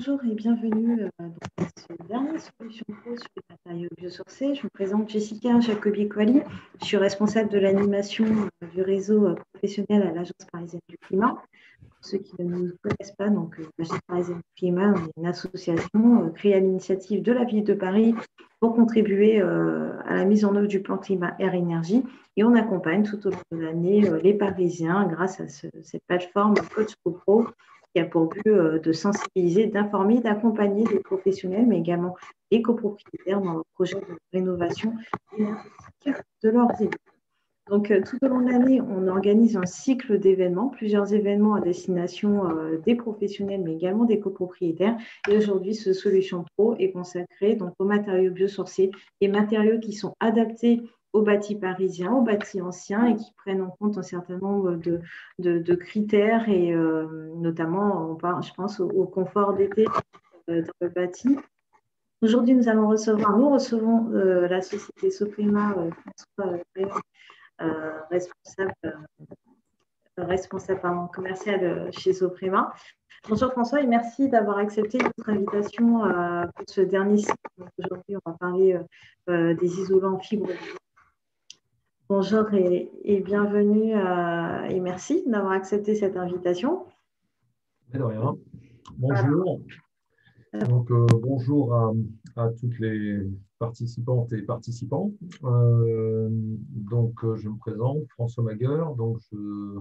Bonjour et bienvenue dans ce dernier Solution Pro sur les matériaux biosourcés. Je me présente Jessica Jacobi-Quali. Je suis responsable de l'animation du réseau professionnel à l'Agence parisienne du climat. Pour ceux qui ne nous connaissent pas, donc l'Agence parisienne du climat, on est une association créée à l'initiative de la ville de Paris pour contribuer à la mise en œuvre du plan climat air énergie. Et on accompagne tout au long de l'année les Parisiens grâce à cette plateforme Coach Pro qui a pour but de sensibiliser, d'informer, d'accompagner les professionnels, mais également les copropriétaires dans leur projet de rénovation énergétique de leurs immeubles. Donc, tout au long de l'année, on organise un cycle d'événements, plusieurs événements à destination des professionnels, mais également des copropriétaires. Et aujourd'hui, ce Solution Pro est consacré donc, aux matériaux biosourcés, les matériaux qui sont adaptés aux bâtis parisiens, aux bâtis anciens et qui prennent en compte un certain nombre de critères et notamment, je pense, au confort d'été dans le bâti. Aujourd'hui, nous recevons la société Soprema, François responsable commercial chez Soprema. Bonjour François et merci d'avoir accepté notre invitation pour ce dernier cycle. Aujourd'hui, on va parler des isolants en fibre. Bonjour et bienvenue et merci d'avoir accepté cette invitation. De rien. Bonjour. Donc, bonjour à toutes les participantes et participants. Je me présente, François Magueur. Donc, je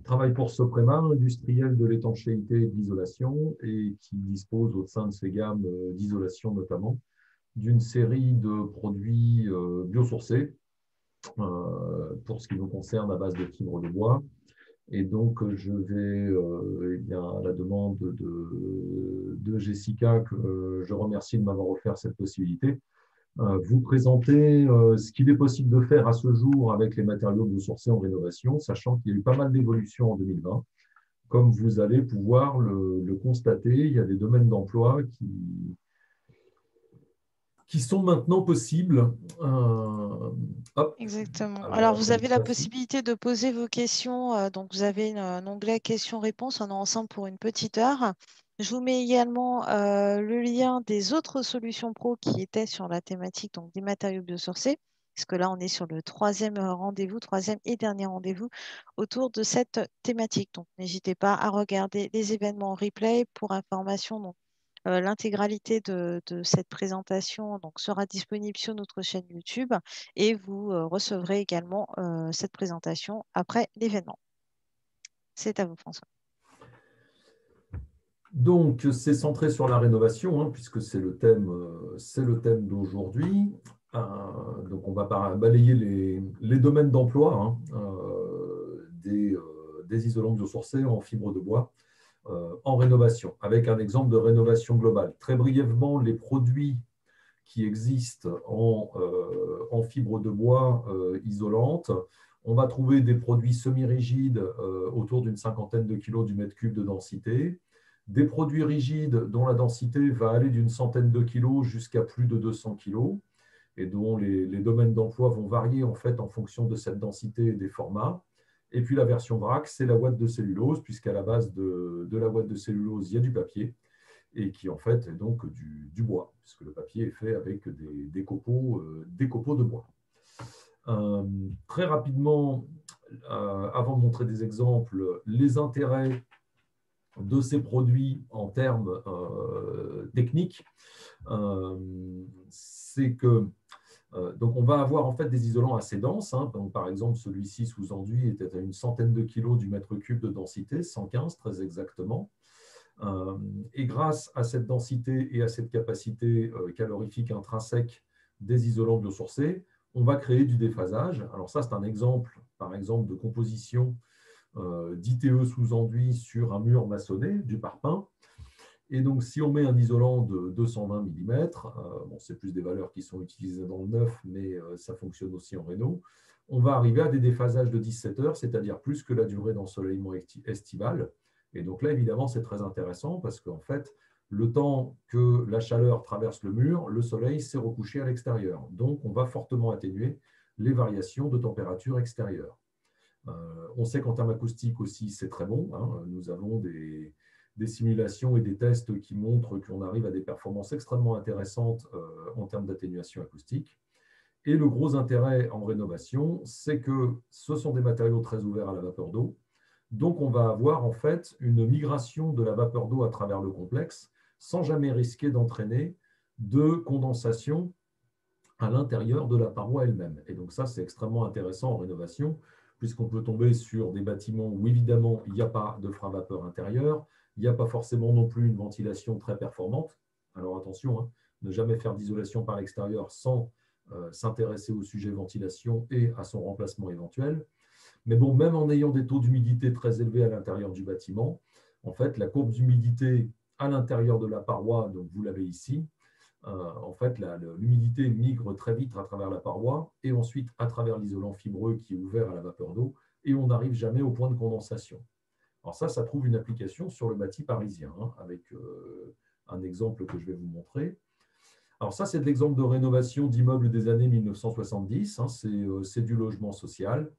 travaille pour Soprema, industriel de l'étanchéité et de l'isolation, et qui dispose au sein de ses gammes d'isolation notamment d'une série de produits biosourcés pour ce qui nous concerne à base de fibres de bois. Et donc, je vais, à la demande de Jessica, que je remercie de m'avoir offert cette possibilité, vous présenter ce qu'il est possible de faire à ce jour avec les matériaux biosourcés en rénovation, sachant qu'il y a eu pas mal d'évolutions en 2020. Comme vous allez pouvoir le constater, il y a des domaines d'emploi qui sont maintenant possibles. Exactement. Alors, vous avez la possibilité de poser vos questions. Donc, vous avez un onglet questions-réponses. On est ensemble pour une petite heure. Je vous mets également le lien des autres solutions pro qui étaient sur la thématique donc, des matériaux biosourcés, parce que là, on est sur le troisième et dernier rendez-vous autour de cette thématique. Donc, n'hésitez pas à regarder les événements en replay pour information. Donc, l'intégralité de cette présentation sera disponible sur notre chaîne YouTube et vous recevrez également cette présentation après l'événement. C'est à vous, François. Donc, c'est centré sur la rénovation, puisque c'est le thème d'aujourd'hui. Donc, on va balayer les domaines d'emploi des isolants biosourcés en fibre de bois en rénovation, avec un exemple de rénovation globale. Très brièvement, les produits qui existent en fibre de bois isolante. On va trouver des produits semi-rigides autour d'une 50aine de kilos du mètre cube de densité, des produits rigides dont la densité va aller d'une centaine de kilos jusqu'à plus de 200 kilos et dont les domaines d'emploi vont varier en fait en fonction de cette densité et des formats. Et puis la version vrac, c'est la ouate de cellulose, puisqu'à la base de la ouate de cellulose, il y a du papier, et qui en fait est donc du bois, puisque le papier est fait avec des copeaux de bois. Très rapidement, avant de montrer des exemples, les intérêts de ces produits en termes techniques, c'est que donc on va avoir en fait des isolants assez denses. Donc, par exemple, celui-ci sous enduit était à une centaine de kilos du mètre cube de densité, 115 très exactement. Et grâce à cette densité et à cette capacité calorifique intrinsèque des isolants biosourcés, on va créer du déphasage. Alors ça, c'est un exemple, par exemple, de composition d'ITE sous enduit sur un mur maçonné, du parpaing. Et donc, si on met un isolant de 220 mm, bon, c'est plus des valeurs qui sont utilisées dans le neuf, mais ça fonctionne aussi en réno, on va arriver à des déphasages de 17 heures, c'est-à-dire plus que la durée d'ensoleillement estival. Et donc là, évidemment, c'est très intéressant parce qu'en fait, le temps que la chaleur traverse le mur, le soleil s'est recouché à l'extérieur. Donc, on va fortement atténuer les variations de température extérieure. On sait qu'en termes acoustiques aussi, c'est très bon. Nous avons des simulations et des tests qui montrent qu'on arrive à des performances extrêmement intéressantes en termes d'atténuation acoustique. Et le gros intérêt en rénovation, c'est que ce sont des matériaux très ouverts à la vapeur d'eau. Donc, on va avoir en fait une migration de la vapeur d'eau à travers le complexe sans jamais risquer d'entraîner de condensation à l'intérieur de la paroi elle-même. Et donc ça, c'est extrêmement intéressant en rénovation, puisqu'on peut tomber sur des bâtiments où évidemment, il n'y a pas de frein vapeur intérieur, il n'y a pas forcément non plus une ventilation très performante. Alors attention, hein, ne jamais faire d'isolation par l'extérieur sans s'intéresser au sujet ventilation et à son remplacement éventuel. Mais bon, même en ayant des taux d'humidité très élevés à l'intérieur du bâtiment, en fait, la courbe d'humidité à l'intérieur de la paroi, donc vous l'avez ici, en fait, l'humidité migre très vite à travers la paroi et ensuite à travers l'isolant fibreux qui est ouvert à la vapeur d'eau et on n'arrive jamais au point de condensation. Alors ça trouve une application sur le bâti parisien, hein, avec un exemple que je vais vous montrer. Alors ça, c'est de l'exemple de rénovation d'immeubles des années 1970. Hein, c'est du logement social.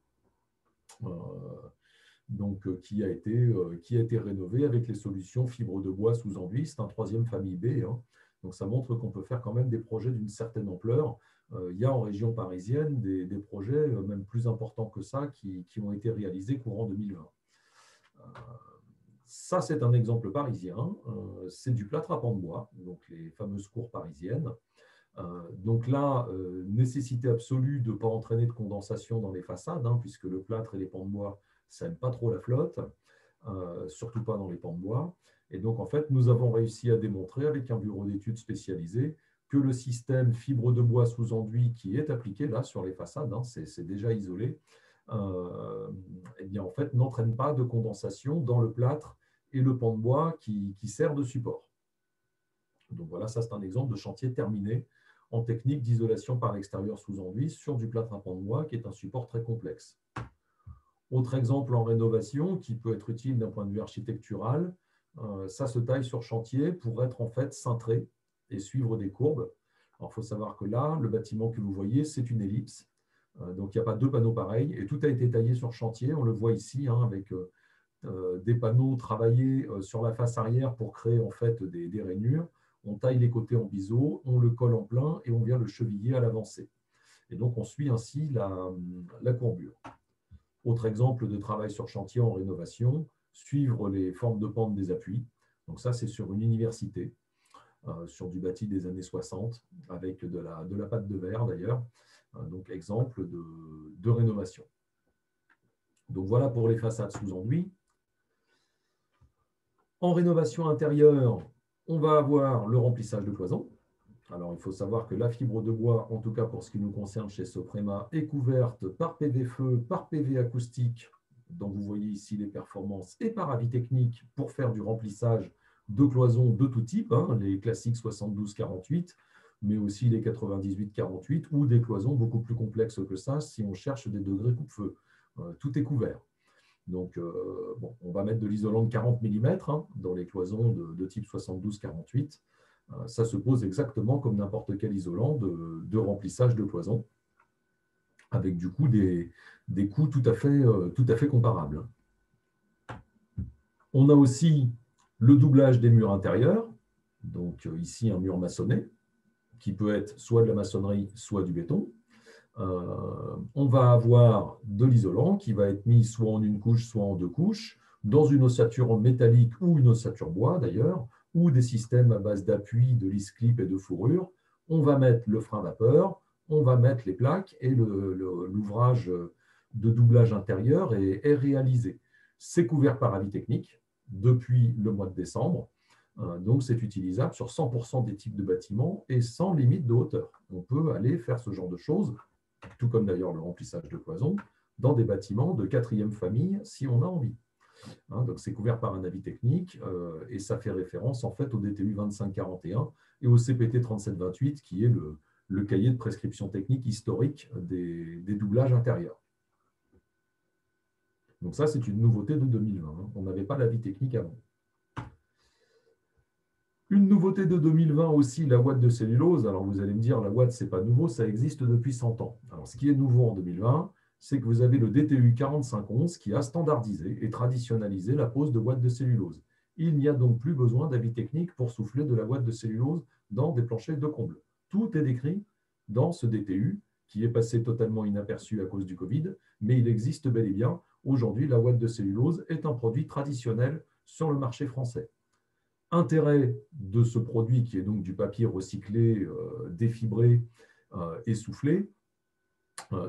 Qui a été rénové avec les solutions fibres de bois sous enduit. C'est un troisième famille B. Hein. Donc, ça montre qu'on peut faire quand même des projets d'une certaine ampleur. Il y a en région parisienne des projets même plus importants que ça qui ont été réalisés courant 2020. Ça, c'est un exemple parisien. C'est du plâtre à pans de bois, donc les fameuses cours parisiennes. Donc là, nécessité absolue de ne pas entraîner de condensation dans les façades, hein, puisque le plâtre et les pans de bois, ça n'aime pas trop la flotte, surtout pas dans les pans de bois. Et donc, en fait, nous avons réussi à démontrer avec un bureau d'études spécialisé que le système fibre de bois sous enduit qui est appliqué là sur les façades, hein, c'est déjà isolé, eh bien, en fait, n'entraîne pas de condensation dans le plâtre et le pan de bois qui sert de support. Donc voilà, ça c'est un exemple de chantier terminé en technique d'isolation par l'extérieur sous enduit sur du plâtre à pan de bois qui est un support très complexe. Autre exemple en rénovation qui peut être utile d'un point de vue architectural, ça se taille sur chantier pour être en fait cintré et suivre des courbes. Alors il faut savoir que là, le bâtiment que vous voyez, c'est une ellipse. Donc il n'y a pas deux panneaux pareils et tout a été taillé sur chantier. On le voit ici hein, avec des panneaux travaillés sur la face arrière pour créer en fait des rainures. On taille les côtés en biseau, on le colle en plein et on vient le cheviller à l'avancée. Et donc, on suit ainsi la courbure. Autre exemple de travail sur chantier en rénovation, suivre les formes de pente des appuis. Donc ça, c'est sur une université, sur du bâti des années 60, avec de la pâte de verre d'ailleurs. Donc, exemple de rénovation. Donc, voilà pour les façades sous enduit. En rénovation intérieure, on va avoir le remplissage de cloisons. Alors, il faut savoir que la fibre de bois, en tout cas pour ce qui nous concerne chez Soprema, est couverte par PV feu, par PV acoustique, dont vous voyez ici les performances, et par avis technique pour faire du remplissage de cloisons de tout type, hein, les classiques 72-48, mais aussi les 98-48, ou des cloisons beaucoup plus complexes que ça si on cherche des degrés coupe-feu. Tout est couvert. Donc, bon, on va mettre de l'isolant de 40 mm hein, dans les cloisons de type 72-48. Ça se pose exactement comme n'importe quel isolant de remplissage de cloison, avec du coup des coûts tout à fait comparables. On a aussi le doublage des murs intérieurs, donc ici un mur maçonné, qui peut être soit de la maçonnerie, soit du béton. On va avoir de l'isolant qui va être mis soit en une couche, soit en deux couches, dans une ossature métallique ou une ossature bois d'ailleurs, ou des systèmes à base d'appui, de lisse-clip et de fourrure. On va mettre le frein vapeur, on va mettre les plaques et l'ouvrage de doublage intérieur est réalisé. C'est couvert par avis technique depuis le mois de décembre. Donc, c'est utilisable sur 100% des types de bâtiments et sans limite de hauteur. On peut aller faire ce genre de choses, tout comme d'ailleurs le remplissage de cloisons, dans des bâtiments de 4e famille si on a envie. Hein, donc, c'est couvert par un avis technique et ça fait référence en fait au DTU 2541 et au CPT 3728 qui est le cahier de prescription technique historique des doublages intérieurs. Donc ça, c'est une nouveauté de 2020. Hein. On n'avait pas l'avis technique avant. Une nouveauté de 2020 aussi, la ouate de cellulose. Alors vous allez me dire, la ouate, ce n'est pas nouveau, ça existe depuis 100 ans. Alors ce qui est nouveau en 2020, c'est que vous avez le DTU 4511 qui a standardisé et traditionnalisé la pose de ouate de cellulose. Il n'y a donc plus besoin d'avis technique pour souffler de la ouate de cellulose dans des planchers de comble. Tout est décrit dans ce DTU qui est passé totalement inaperçu à cause du Covid, mais il existe bel et bien. Aujourd'hui, la ouate de cellulose est un produit traditionnel sur le marché français. Intérêt de ce produit, qui est donc du papier recyclé, défibré et soufflé,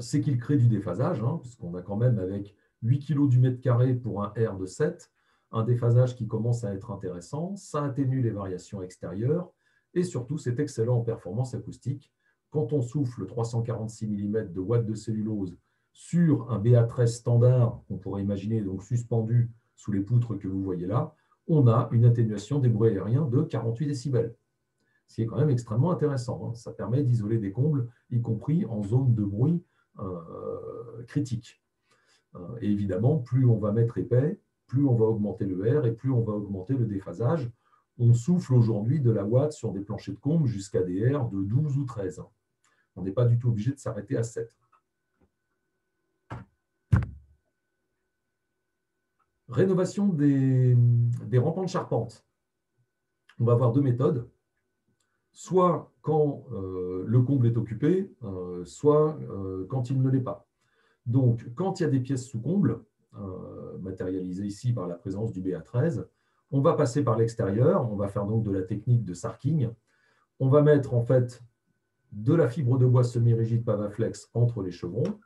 c'est qu'il crée du déphasage, puisqu'on a quand même avec 8 kg du mètre carré pour un R de 7, un déphasage qui commence à être intéressant, ça atténue les variations extérieures, et surtout, c'est excellent en performance acoustique. Quand on souffle 346 mm de ouate de cellulose sur un BA13 standard, qu'on pourrait imaginer donc suspendu sous les poutres que vous voyez là, on a une atténuation des bruits aériens de 48 décibels. Ce qui est quand même extrêmement intéressant. Ça permet d'isoler des combles, y compris en zone de bruit critique. Et évidemment, plus on va mettre épais, plus on va augmenter le R et plus on va augmenter le déphasage. On souffle aujourd'hui de la ouate sur des planchers de comble jusqu'à des R de 12 ou 13. On n'est pas du tout obligé de s'arrêter à 7. Rénovation des rampants de charpente. On va avoir deux méthodes. Soit quand le comble est occupé, soit quand il ne l'est pas. Donc, quand il y a des pièces sous comble, matérialisées ici par la présence du BA13, on va passer par l'extérieur, on va faire donc de la technique de sarking. On va mettre en fait de la fibre de bois semi-rigide Pavaflex entre les chevrons,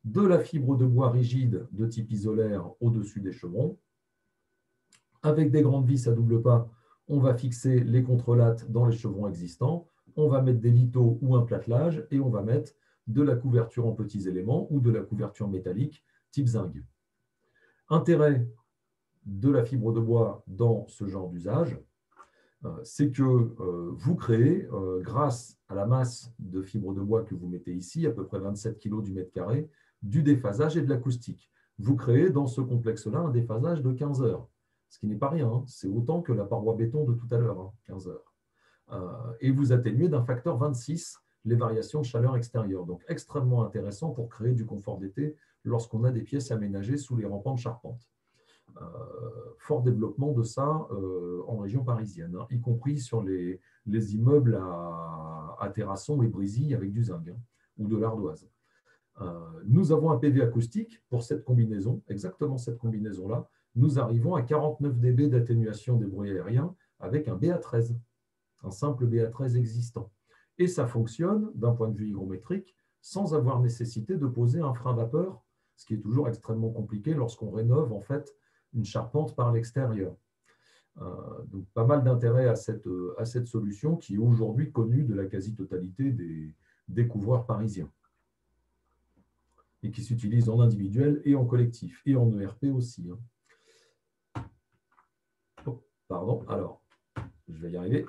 de la fibre de bois rigide de type isolaire au-dessus des chevrons. Avec des grandes vis à double pas, on va fixer les contrelates dans les chevrons existants, on va mettre des lithos ou un platelage et on va mettre de la couverture en petits éléments ou de la couverture métallique type zinc. Intérêt de la fibre de bois dans ce genre d'usage, c'est que vous créez, grâce à la masse de fibre de bois que vous mettez ici, à peu près 27 kg du mètre carré, du déphasage et de l'acoustique. Vous créez dans ce complexe-là un déphasage de 15 heures, ce qui n'est pas rien, c'est autant que la paroi béton de tout à l'heure, 15 heures. Et vous atténuez d'un facteur 26 les variations de chaleur extérieure. Donc extrêmement intéressant pour créer du confort d'été lorsqu'on a des pièces aménagées sous les rampants de charpente. Fort développement de ça en région parisienne, y compris sur les immeubles à terrasson et brisille avec du zinc ou de l'ardoise. Nous avons un PV acoustique pour cette combinaison, exactement cette combinaison-là. Nous arrivons à 49 dB d'atténuation des bruits aériens avec un BA13, un simple BA13 existant. Et ça fonctionne d'un point de vue hygrométrique sans avoir nécessité de poser un frein vapeur, ce qui est toujours extrêmement compliqué lorsqu'on rénove en fait une charpente par l'extérieur. Donc pas mal d'intérêt à cette solution qui est aujourd'hui connue de la quasi-totalité des couvreurs parisiens et qui s'utilise en individuel et en collectif et en ERP aussi. Oh, pardon, alors, je vais y arriver.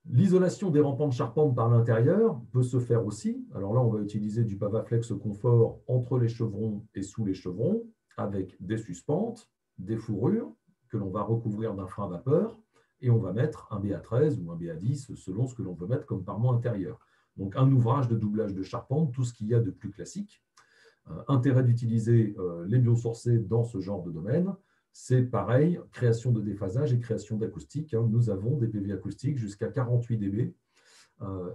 L'isolation des rampants de charpente par l'intérieur peut se faire aussi. Alors là, on va utiliser du Pavaflex confort entre les chevrons et sous les chevrons, avec des suspentes, des fourrures que l'on va recouvrir d'un frein vapeur et on va mettre un BA13 ou un BA10 selon ce que l'on veut mettre comme parement intérieur. Donc un ouvrage de doublage de charpente, tout ce qu'il y a de plus classique. Intérêt d'utiliser les biosourcés dans ce genre de domaine, c'est pareil, création de déphasage et création d'acoustique. Nous avons des PV acoustiques jusqu'à 48 dB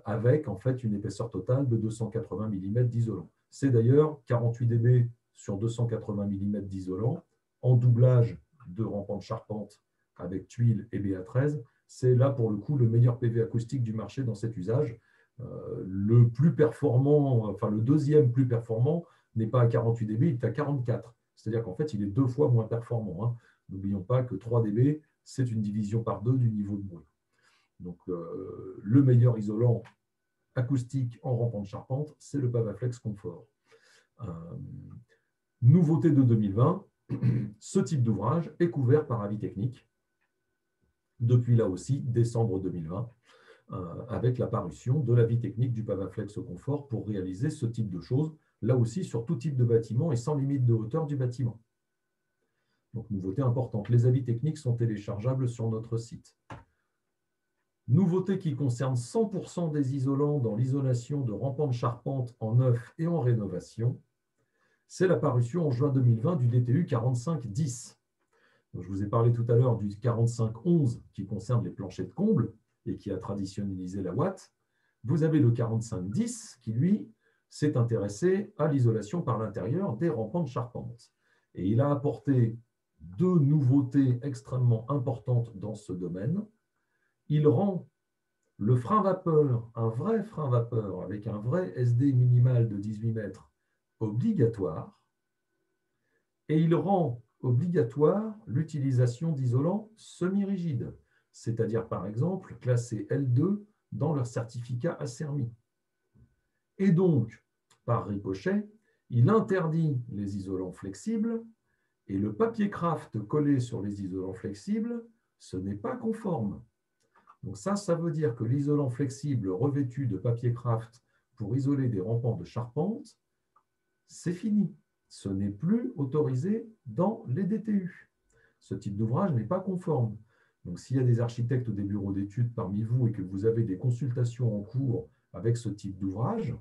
avec en fait une épaisseur totale de 280 mm d'isolant. C'est d'ailleurs 48 dB sur 280 mm d'isolant en doublage de rampants de charpente avec tuiles et BA13. C'est là pour le coup le meilleur PV acoustique du marché dans cet usage. Le plus performant, enfin le deuxième plus performant n'est pas à 48 dB, il est à 44. C'est-à-dire qu'en fait, il est 2 fois moins performant. N'oublions pas que 3 dB, c'est une division par 2 du niveau de bruit. Donc, le meilleur isolant acoustique en rampant de charpente, c'est le Pavaflex Confort. Nouveauté de 2020, ce type d'ouvrage est couvert par avis technique depuis là aussi décembre 2020, avec la parution de l'avis technique du Pavaflex Confort pour réaliser ce type de choses, là aussi sur tout type de bâtiment et sans limite de hauteur du bâtiment. Donc, nouveauté importante. Les avis techniques sont téléchargeables sur notre site. Nouveauté qui concerne 100% des isolants dans l'isolation de rampants de charpente en neuf et en rénovation, c'est la parution en juin 2020 du DTU 4510. Donc, je vous ai parlé tout à l'heure du 4511 qui concerne les planchers de comble et qui a traditionnalisé la ouate. Vous avez le 4510 qui, lui, s'est intéressé à l'isolation par l'intérieur des rampants de charpente. Et il a apporté deux nouveautés extrêmement importantes dans ce domaine. Il rend le frein vapeur, un vrai frein vapeur avec un vrai SD minimal de 18 mètres, obligatoire. Et il rend obligatoire l'utilisation d'isolants semi-rigides, c'est-à-dire par exemple classés L2 dans leur certificat Acermi. Et donc, par ricochet, il interdit les isolants flexibles et le papier craft collé sur les isolants flexibles, ce n'est pas conforme. Donc ça veut dire que l'isolant flexible revêtu de papier craft pour isoler des rampants de charpente, c'est fini. Ce n'est plus autorisé dans les DTU. Ce type d'ouvrage n'est pas conforme. Donc s'il y a des architectes ou des bureaux d'études parmi vous et que vous avez des consultations en cours avec ce type d'ouvrage,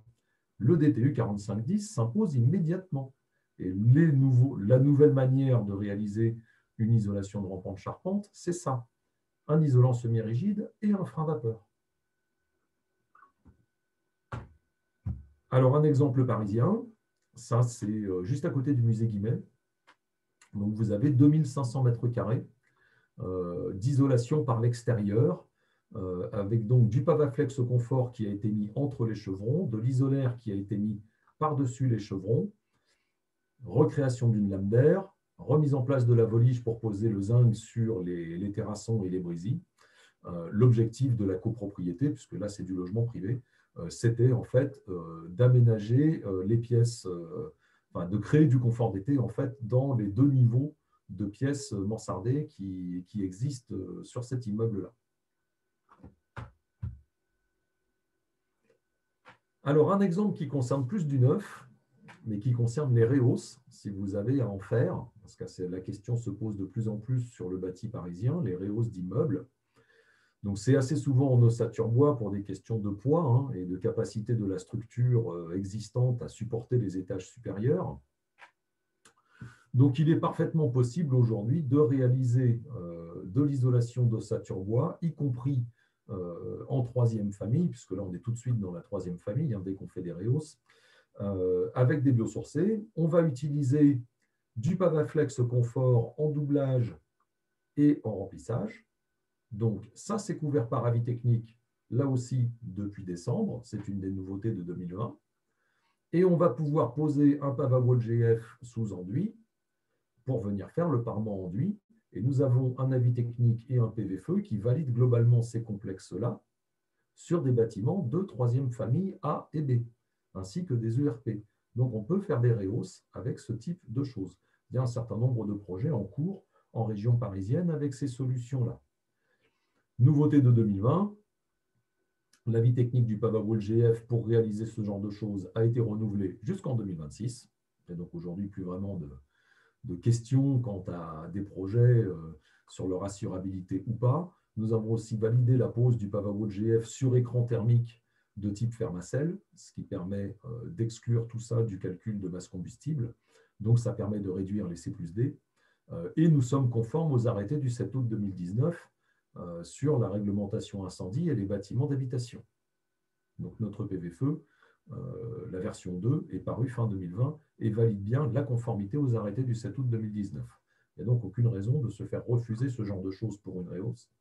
le DTU 4510 s'impose immédiatement. Et la nouvelle manière de réaliser une isolation de rampant de charpente, c'est ça. Un isolant semi-rigide et un frein vapeur. Alors, un exemple parisien, ça c'est juste à côté du musée Guimet. Donc, vous avez 2500 mètres carrés d'isolation par l'extérieur, avec donc du Pavaflex confort qui a été mis entre les chevrons, de l'isolaire qui a été mis par-dessus les chevrons, recréation d'une lame d'air, remise en place de la volige pour poser le zinc sur les terrassons et les brisées. L'objectif de la copropriété, puisque là c'est du logement privé, c'était en fait d'aménager les pièces, de créer du confort d'été en fait dans les deux niveaux de pièces mansardées qui existent sur cet immeuble-là. Alors un exemple qui concerne plus du neuf, mais qui concerne les rehausses, si vous avez à en faire, parce que la question se pose de plus en plus sur le bâti parisien, les rehausses d'immeubles. Donc, c'est assez souvent en ossature bois pour des questions de poids et de capacité de la structure existante à supporter les étages supérieurs. Donc, il est parfaitement possible aujourd'hui de réaliser de l'isolation d'ossature bois, y compris en troisième famille, puisque là, on est tout de suite dans la troisième famille, dès qu'on fait des rehausses, avec des biosourcés. On va utiliser du Pavaflex confort en doublage et en remplissage. Donc, ça, c'est couvert par avis technique, là aussi, depuis décembre. C'est une des nouveautés de 2020. Et on va pouvoir poser un Pavawall GF sous enduit pour venir faire le parement enduit. Et nous avons un avis technique et un PV-feu qui valident globalement ces complexes-là sur des bâtiments de troisième famille A et B, ainsi que des ERP. Donc, on peut faire des rehausses avec ce type de choses. Il y a un certain nombre de projets en cours en région parisienne avec ces solutions-là. Nouveauté de 2020, l'avis technique du Pavawall GF pour réaliser ce genre de choses a été renouvelé jusqu'en 2026. Et donc aujourd'hui, plus vraiment de questions quant à des projets sur leur assurabilité ou pas. Nous avons aussi validé la pose du Pavawall GF sur écran thermique de type Fermacell, ce qui permet d'exclure tout ça du calcul de masse combustible. Donc ça permet de réduire les C+D. Et nous sommes conformes aux arrêtés du 7 août 2019 sur la réglementation incendie et les bâtiments d'habitation. Donc notre PV-feu, la version 2, est parue fin 2020 et valide bien la conformité aux arrêtés du 7 août 2019. Il n'y a donc aucune raison de se faire refuser ce genre de choses pour une rehausse.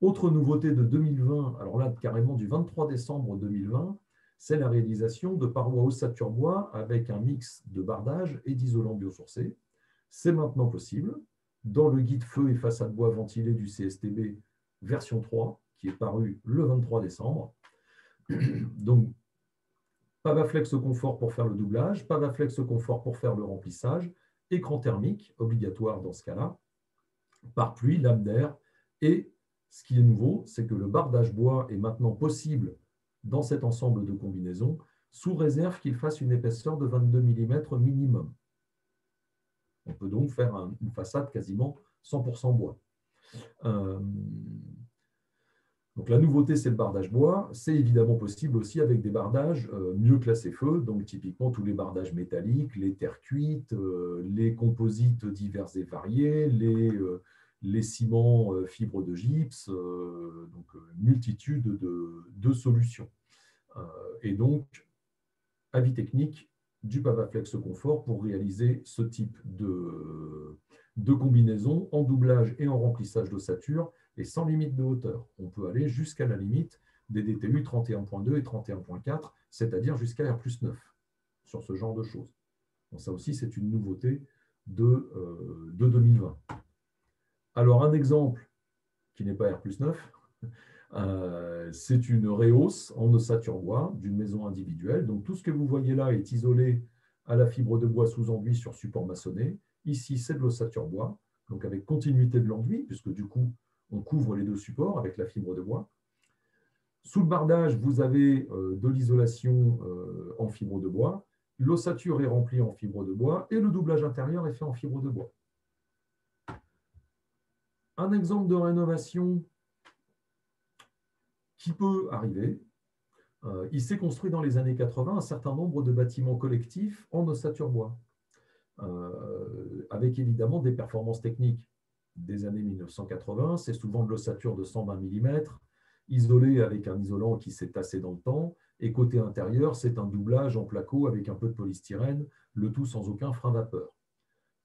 Autre nouveauté de 2020, alors là carrément du 23 décembre 2020, c'est la réalisation de parois ossature bois avec un mix de bardage et d'isolant biosourcé. C'est maintenant possible dans le guide feu et façade bois ventilé du CSTB version 3, qui est paru le 23 décembre. Donc, Pavaflex confort pour faire le doublage, Pavaflex confort pour faire le remplissage, écran thermique, obligatoire dans ce cas-là, pare-pluie, lame d'air. Et ce qui est nouveau, c'est que le bardage bois est maintenant possible dans cet ensemble de combinaisons, sous réserve qu'il fasse une épaisseur de 22 mm minimum. On peut donc faire une façade quasiment 100% bois. Donc la nouveauté, c'est le bardage bois. C'est évidemment possible aussi avec des bardages mieux classés feu, donc typiquement tous les bardages métalliques, les terres cuites, les composites divers et variés, les ciments fibres de gypse, donc une multitude de solutions. Et donc, avis technique du Pavaflex Confort pour réaliser ce type de combinaison en doublage et en remplissage d'ossature et sans limite de hauteur. On peut aller jusqu'à la limite des DTU 31.2 et 31.4, c'est-à-dire jusqu'à R+9 sur ce genre de choses. Donc ça aussi, c'est une nouveauté de 2020. Alors, un exemple qui n'est pas R+9, c'est une réhausse en ossature bois d'une maison individuelle. Donc, tout ce que vous voyez là est isolé à la fibre de bois sous enduit sur support maçonné. Ici, c'est de l'ossature bois, donc avec continuité de l'enduit, puisque du coup, on couvre les deux supports avec la fibre de bois. Sous le bardage, vous avez de l'isolation en fibre de bois. L'ossature est remplie en fibre de bois et le doublage intérieur est fait en fibre de bois. Un exemple de rénovation qui peut arriver. Il s'est construit dans les années 80 un certain nombre de bâtiments collectifs en ossature bois, avec évidemment des performances techniques des années 1980. C'est souvent de l'ossature de 120 mm, isolée avec un isolant qui s'est tassé dans le temps, et côté intérieur, c'est un doublage en placo avec un peu de polystyrène, le tout sans aucun frein vapeur.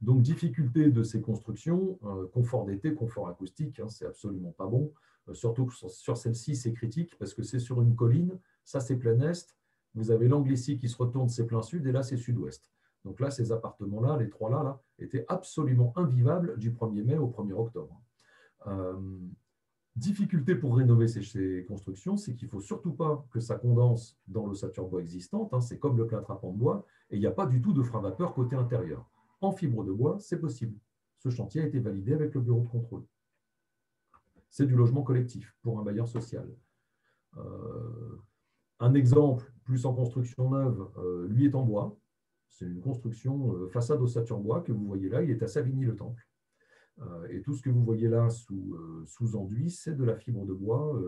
Donc, difficulté de ces constructions, confort d'été, confort acoustique, hein, c'est absolument pas bon. Surtout que sur celle-ci, c'est critique parce que c'est sur une colline, ça c'est plein est, vous avez l'angle ici qui se retourne, c'est plein sud, et là c'est sud-ouest. Donc là, ces appartements-là, les trois là, étaient absolument invivables du 1er mai au 1er octobre. Difficulté pour rénover ces constructions, c'est qu'il ne faut surtout pas que ça condense dans l'ossature bois existante, hein, c'est comme le plâtre à pan de bois, et il n'y a pas du tout de frein vapeur côté intérieur. En fibre de bois, c'est possible. Ce chantier a été validé avec le bureau de contrôle. C'est du logement collectif pour un bailleur social. Un exemple, plus en construction neuve, lui est en bois. C'est une construction façade ossature bois que vous voyez là, il est à Savigny-le-Temple. Et tout ce que vous voyez là sous enduit, c'est de la fibre de bois,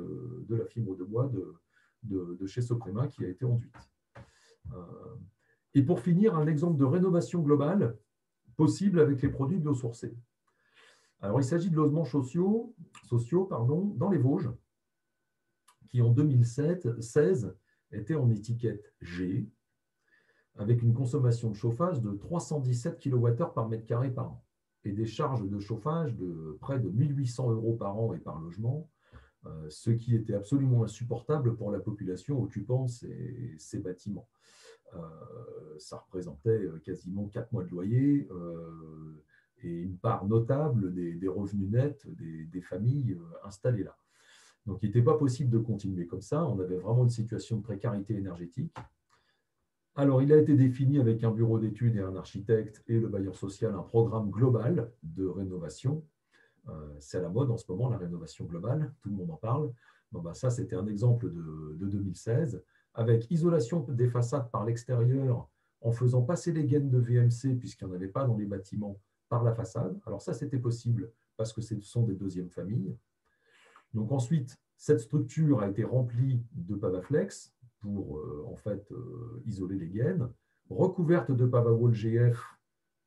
de chez Soprema qui a été enduite. Et pour finir, un exemple de rénovation globale possible avec les produits biosourcés. Alors, il s'agit de logements sociaux dans les Vosges, qui en 2016 étaient en étiquette G, avec une consommation de chauffage de 317 kWh par mètre carré par an, et des charges de chauffage de près de 1 800 € par an et par logement, ce qui était absolument insupportable pour la population occupant ces bâtiments. Ça représentait quasiment 4 mois de loyer et une part notable des revenus nets des familles installées là. Donc, il n'était pas possible de continuer comme ça. On avait vraiment une situation de précarité énergétique. Alors, il a été défini avec un bureau d'études et un architecte et le bailleur social un programme global de rénovation. C'est à la mode en ce moment, la rénovation globale. Tout le monde en parle. Bon, bah, ça, c'était un exemple de 2016, avec isolation des façades par l'extérieur en faisant passer les gaines de VMC, puisqu'il n'y en avait pas dans les bâtiments, par la façade. Alors ça, c'était possible parce que ce sont des deuxièmes familles. Donc ensuite, cette structure a été remplie de Pavaflex pour isoler les gaines, recouverte de Pavawall GF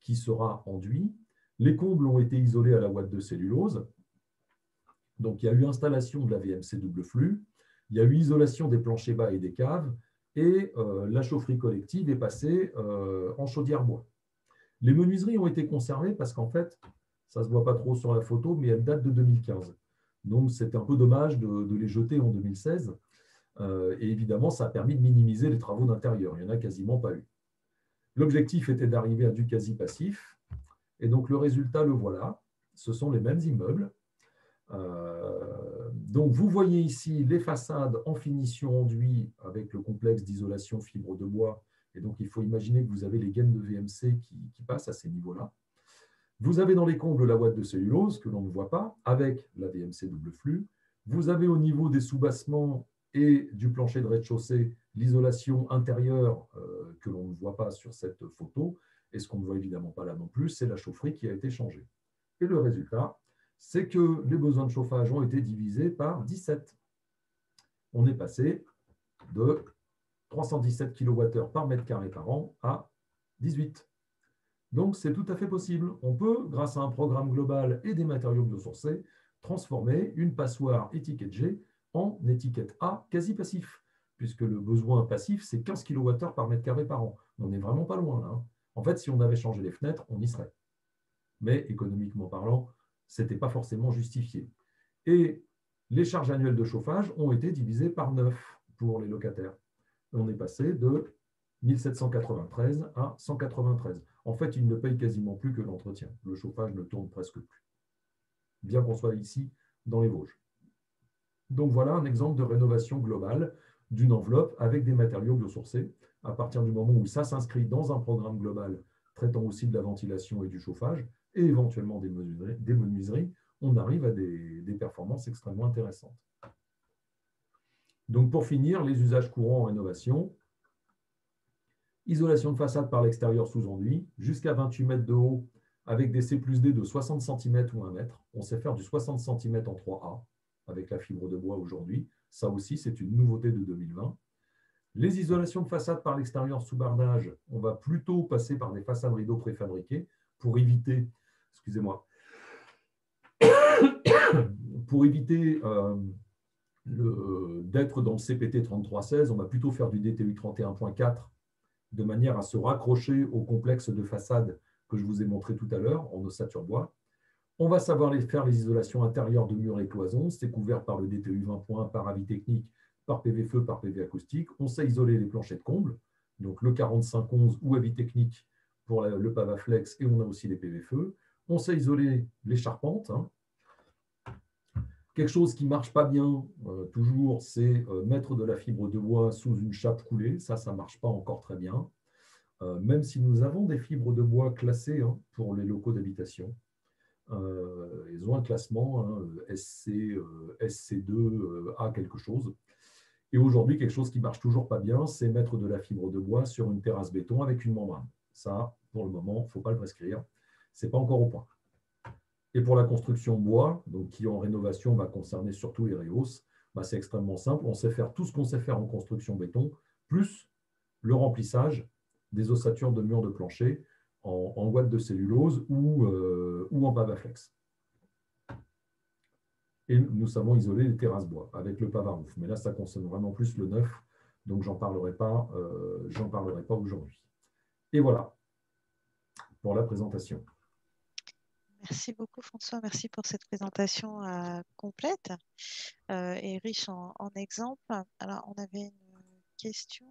qui sera enduit. Les combles ont été isolés à la ouate de cellulose. Donc il y a eu installation de la VMC double flux, il y a eu isolation des planchers bas et des caves, et la chaufferie collective est passée en chaudière bois. Les menuiseries ont été conservées parce qu'en fait, ça ne se voit pas trop sur la photo, mais elles datent de 2015. Donc, c'est un peu dommage de les jeter en 2016. Et évidemment, ça a permis de minimiser les travaux d'intérieur. Il n'y en a quasiment pas eu. L'objectif était d'arriver à du quasi-passif. Et donc, le résultat, le voilà. Ce sont les mêmes immeubles. Donc, vous voyez ici les façades en finition enduit avec le complexe d'isolation fibre de bois. Et donc, il faut imaginer que vous avez les gaines de VMC qui passent à ces niveaux-là. Vous avez dans les combles la ouate de cellulose, que l'on ne voit pas, avec la VMC double flux. Vous avez au niveau des soubassements et du plancher de rez-de-chaussée l'isolation intérieure que l'on ne voit pas sur cette photo. Et ce qu'on ne voit évidemment pas là non plus, c'est la chaufferie qui a été changée. Et le résultat, c'est que les besoins de chauffage ont été divisés par 17. on est passé de 317 kWh par mètre carré par an à 18. Donc, c'est tout à fait possible. On peut, grâce à un programme global et des matériaux biosourcés, transformer une passoire étiquette G en étiquette A quasi passif, puisque le besoin passif, c'est 15 kWh par mètre carré par an. On n'est vraiment pas loin là, hein. En fait, si on avait changé les fenêtres, on y serait. Mais économiquement parlant, ce n'était pas forcément justifié. Et les charges annuelles de chauffage ont été divisées par 9 pour les locataires. On est passé de 1793 à 193. En fait, ils ne payent quasiment plus que l'entretien. Le chauffage ne tourne presque plus, bien qu'on soit ici dans les Vosges. Donc voilà un exemple de rénovation globale d'une enveloppe avec des matériaux biosourcés. À partir du moment où ça s'inscrit dans un programme global traitant aussi de la ventilation et du chauffage, et éventuellement des menuiseries, on arrive à des performances extrêmement intéressantes. Donc pour finir, les usages courants en rénovation: isolation de façade par l'extérieur sous enduit, jusqu'à 28 mètres de haut avec des C+D de 60 cm ou 1 mètre. On sait faire du 60 cm en 3A avec la fibre de bois aujourd'hui. Ça aussi, c'est une nouveauté de 2020. Les isolations de façade par l'extérieur sous bardage, on va plutôt passer par des façades rideaux préfabriquées pour éviter, excusez-moi, pour éviter d'être dans le CPT 3316, on va plutôt faire du DTU 31.4 de manière à se raccrocher au complexe de façade que je vous ai montré tout à l'heure en ossature bois. On va savoir faire les isolations intérieures de murs et cloisons. C'est couvert par le DTU 20.1, par avis technique, par PV feu, par PV acoustique. On sait isoler les planchers de comble, donc le 4511 ou avis technique pour le Pavaflex, et on a aussi les PV feu. On sait isoler les charpentes, hein. Quelque chose qui ne marche pas bien, toujours, c'est mettre de la fibre de bois sous une chape coulée. Ça ne marche pas encore très bien. Même si nous avons des fibres de bois classées, hein, pour les locaux d'habitation. Ils ont un classement, hein, SC2, A quelque chose. Et aujourd'hui, quelque chose qui ne marche toujours pas bien, c'est mettre de la fibre de bois sur une terrasse béton avec une membrane. Ça, pour le moment, il ne faut pas le prescrire. Ce n'est pas encore au point. Et pour la construction bois, donc qui en rénovation va concerner surtout les réhausses, bah c'est extrêmement simple. On sait faire tout ce qu'on sait faire en construction béton, plus le remplissage des ossatures de murs de plancher en ouate de cellulose ou en Pavaflex. Et nous savons isoler les terrasses bois avec le Pavarouf. Mais là, ça concerne vraiment plus le neuf, donc j'en parlerai pas aujourd'hui. Et voilà pour la présentation. Merci beaucoup François, merci pour cette présentation complète et riche en exemples. Alors, on avait une question,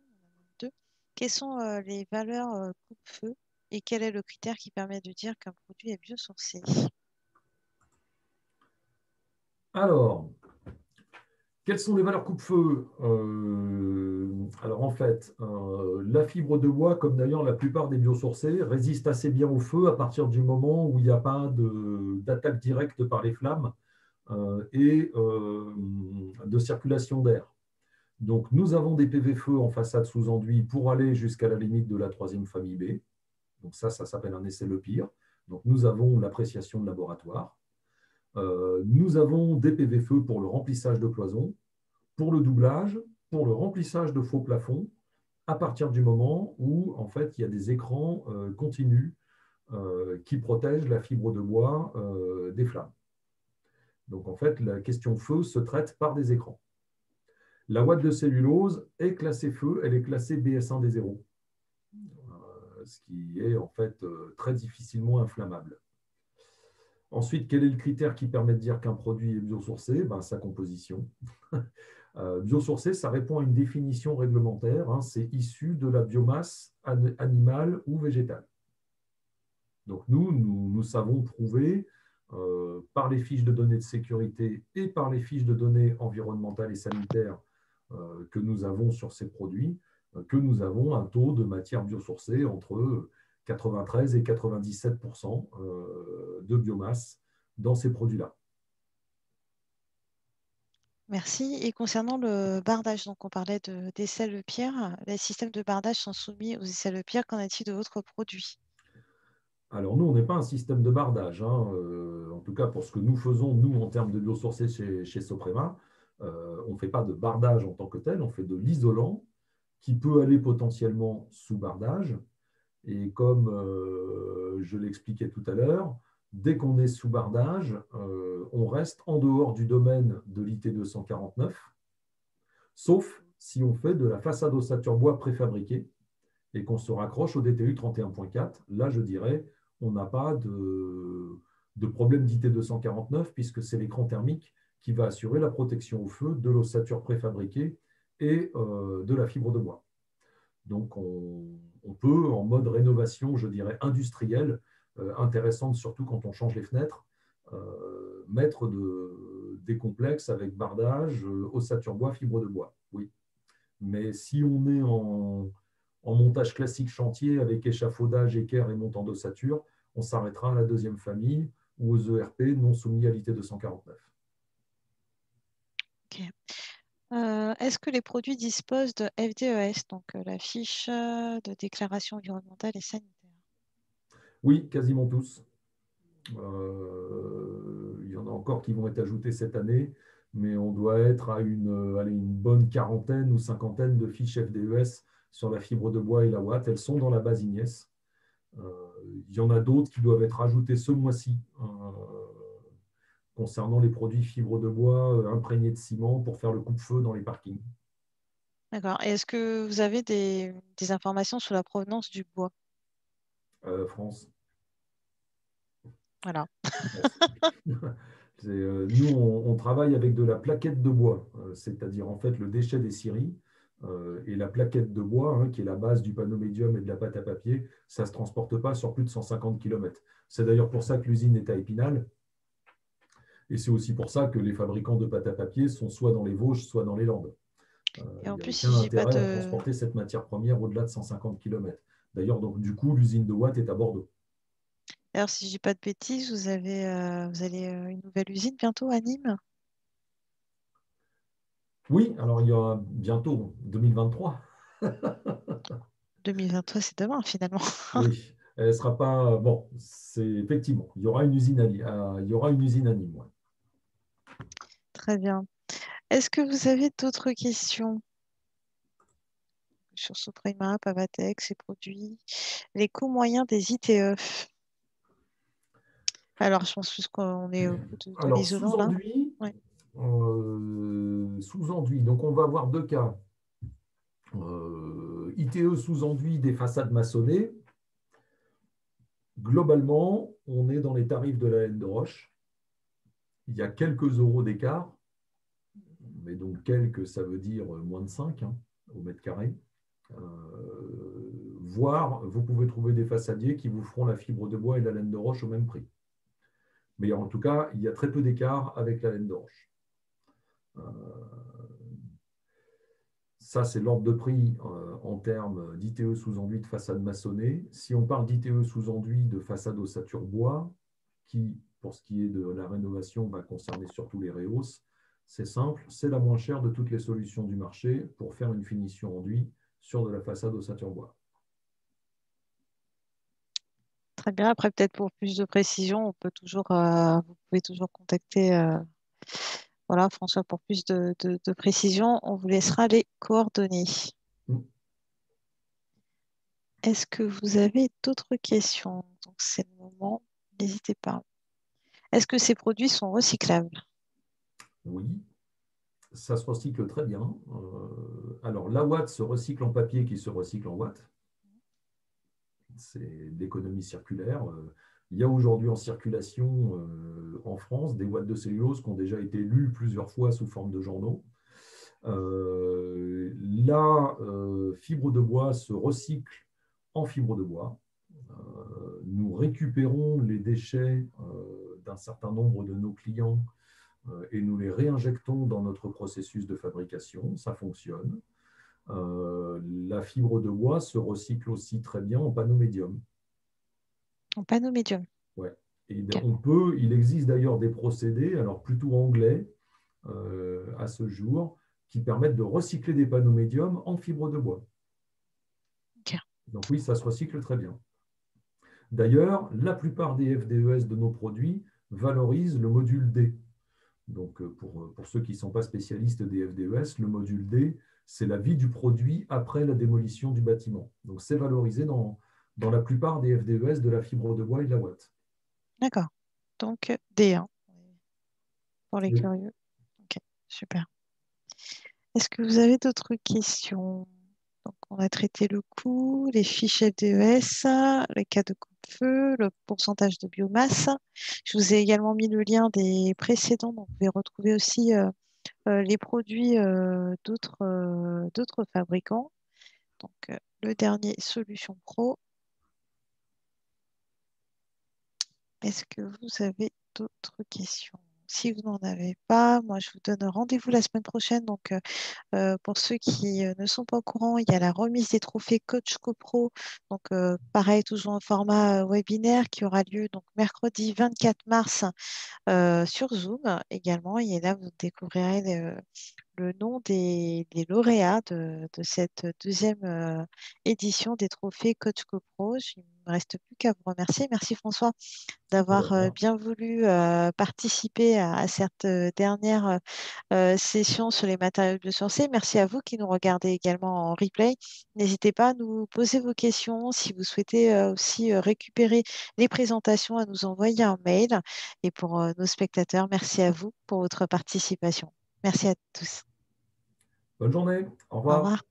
deux. Quelles sont les valeurs coupe-feu et quel est le critère qui permet de dire qu'un produit est biosourcé? Alors, quelles sont les valeurs coupe-feu? Alors en fait, la fibre de bois, comme d'ailleurs la plupart des biosourcés, résiste assez bien au feu à partir du moment où il n'y a pas d'attaque directe par les flammes et de circulation d'air. Donc nous avons des PV feu en façade sous enduit pour aller jusqu'à la limite de la 3e famille B. Donc ça s'appelle un essai Le Pire. Donc nous avons l'appréciation de laboratoire. Nous avons des PV feu pour le remplissage de cloisons, pour le doublage, pour le remplissage de faux plafonds, à partir du moment où en fait, il y a des écrans continus qui protègent la fibre de bois des flammes. Donc en fait, la question feu se traite par des écrans. La ouate de cellulose est classée feu, elle est classée BS1 des 0, ce qui est en fait très difficilement inflammable. Ensuite, quel est le critère qui permet de dire qu'un produit est biosourcé? Ben, sa composition. Biosourcé, ça répond à une définition réglementaire, hein, c'est issu de la biomasse animale ou végétale. Donc nous savons prouver par les fiches de données de sécurité et par les fiches de données environnementales et sanitaires que nous avons sur ces produits, que nous avons un taux de matière biosourcée entre 93 et 97% de biomasse dans ces produits-là. Merci. Et concernant le bardage, donc on parlait d'essais Le Pire, les systèmes de bardage sont soumis aux essais Le Pire. Qu'en est-il de votre produit? Alors nous, on n'est pas un système de bardage, hein, en tout cas pour ce que nous faisons, nous, en termes de biosourcés chez Soprema. On ne fait pas de bardage en tant que tel, on fait de l'isolant qui peut aller potentiellement sous bardage. Et comme je l'expliquais tout à l'heure, dès qu'on est sous bardage, on reste en dehors du domaine de l'IT 249, sauf si on fait de la façade ossature bois préfabriquée et qu'on se raccroche au DTU 31.4. Là, je dirais, on n'a pas de problème d'IT 249 puisque c'est l'écran thermique qui va assurer la protection au feu de l'ossature préfabriquée et de la fibre de bois. Donc, on peut, en mode rénovation, je dirais, industrielle, intéressante surtout quand on change les fenêtres, mettre des complexes avec bardage, ossature bois, fibre de bois. Oui. Mais si on est en montage classique chantier avec échafaudage, équerre et montant d'ossature, on s'arrêtera à la deuxième famille ou aux ERP non soumis à l'IT 249. Ok. Est-ce que les produits disposent de FDES, donc la fiche de déclaration environnementale et sanitaire? Oui, quasiment tous. Il y en a encore qui vont être ajoutés cette année, mais on doit être à une bonne quarantaine ou cinquantaine de fiches FDES sur la fibre de bois et la watt. Elles sont dans la base Ignes. Il y en a d'autres qui doivent être ajoutées ce mois-ci concernant les produits fibres de bois imprégnés de ciment pour faire le coupe-feu dans les parkings. D'accord. Et est-ce que vous avez des informations sur la provenance du bois? France. Voilà. Nous, on travaille avec de la plaquette de bois, c'est-à-dire en fait le déchet des scieries et la plaquette de bois, hein, qui est la base du panneau médium et de la pâte à papier, ça ne se transporte pas sur plus de 150 km. C'est d'ailleurs pour ça que l'usine est à Épinal. Et c'est aussi pour ça que les fabricants de pâte à papier sont soit dans les Vosges, soit dans les Landes. Et en Il n'y a plus, aucun si j'ai pas intérêt à de... transporter cette matière première au-delà de 150 km. D'ailleurs, du coup, l'usine de Watt est à Bordeaux. Alors, si je dis pas de bêtises, vous allez une nouvelle usine bientôt à Nîmes? Oui, alors il y aura bientôt 2023. 2023, c'est demain finalement. Oui, elle ne sera pas. Bon, c'est effectivement, il y aura une usine il y aura une usine à Nîmes. Ouais. Très bien. Est-ce que vous avez d'autres questions sur Soprema, Pavatec, ses produits, les coûts moyens des ITE? Alors, je pense qu'on est au bout de Alors, l'isolant là. sous-enduit, Ouais. sous-enduit, donc on va avoir deux cas. ITE sous-enduit des façades maçonnées. Globalement, on est dans les tarifs de la laine de roche. Il y a quelques euros d'écart, mais donc quelques, ça veut dire moins de 5 hein, au mètre carré. Voire, vous pouvez trouver des façadiers qui vous feront la fibre de bois et la laine de roche au même prix. Mais en tout cas, il y a très peu d'écart avec la laine de roche. Ça, c'est l'ordre de prix en termes d'ITE sous-enduit de façade maçonnée. Si on parle d'ITE sous-enduit de façade ossature bois, qui, pour ce qui est de la rénovation, va concerner surtout les rehausses, c'est simple, c'est la moins chère de toutes les solutions du marché pour faire une finition enduit sur de la façade ossature bois. Très bien. Après, peut-être pour plus de précision, vous pouvez toujours contacter voilà, François pour plus de précision. On vous laissera les coordonnées. Est-ce que vous avez d'autres questions? Donc, c'est le moment. N'hésitez pas. Est-ce que ces produits sont recyclables? Oui, ça se recycle très bien. Alors, la watt se recycle en papier qui se recycle en watt. C'est l'économie circulaire. Il y a aujourd'hui en circulation en France des watts de cellulose qui ont déjà été lues plusieurs fois sous forme de journaux. La fibre de bois se recycle en fibre de bois. Nous récupérons les déchets d'un certain nombre de nos clients et nous les réinjectons dans notre processus de fabrication. Ça fonctionne. La fibre de bois se recycle aussi très bien en panneau médium. En panneau médium. Ouais. Et Okay. il existe d'ailleurs des procédés, alors plutôt anglais à ce jour, qui permettent de recycler des panneaux médiums en fibre de bois. Okay. Donc oui, ça se recycle très bien. D'ailleurs, la plupart des FDES de nos produits valorisent le module D. Donc, pour ceux qui ne sont pas spécialistes des FDES, le module D, c'est la vie du produit après la démolition du bâtiment. Donc, c'est valorisé dans la plupart des FDES de la fibre de bois et de la ouate. D'accord. Donc, D1 pour les Oui. curieux. Ok, super. Est-ce que vous avez d'autres questions? Donc, on a traité le coût, les fiches FDES, les cas de coupe-feu, le pourcentage de biomasse. Je vous ai également mis le lien des précédents, donc vous pouvez retrouver aussi les produits d'autres fabricants. Donc, le dernier, Solution Pro. Est-ce que vous avez d'autres questions? Si vous n'en avez pas, moi je vous donne rendez-vous la semaine prochaine. Donc, pour ceux qui ne sont pas au courant, il y a la remise des trophées Coach CoPro. Donc, pareil, toujours en format webinaire qui aura lieu donc mercredi 24 mars sur Zoom également. Et là, vous découvrirez le nom des lauréats de cette deuxième édition des trophées Coach CoPro. Il ne me reste plus qu'à vous remercier. Merci François d'avoir bien voulu participer à cette dernière session sur les matériaux biosourcés. Merci à vous qui nous regardez également en replay. N'hésitez pas à nous poser vos questions. Si vous souhaitez aussi récupérer les présentations, à nous envoyer un mail. Et pour nos spectateurs, merci à vous pour votre participation. Merci à tous. Bonne journée. Au Au revoir. revoir.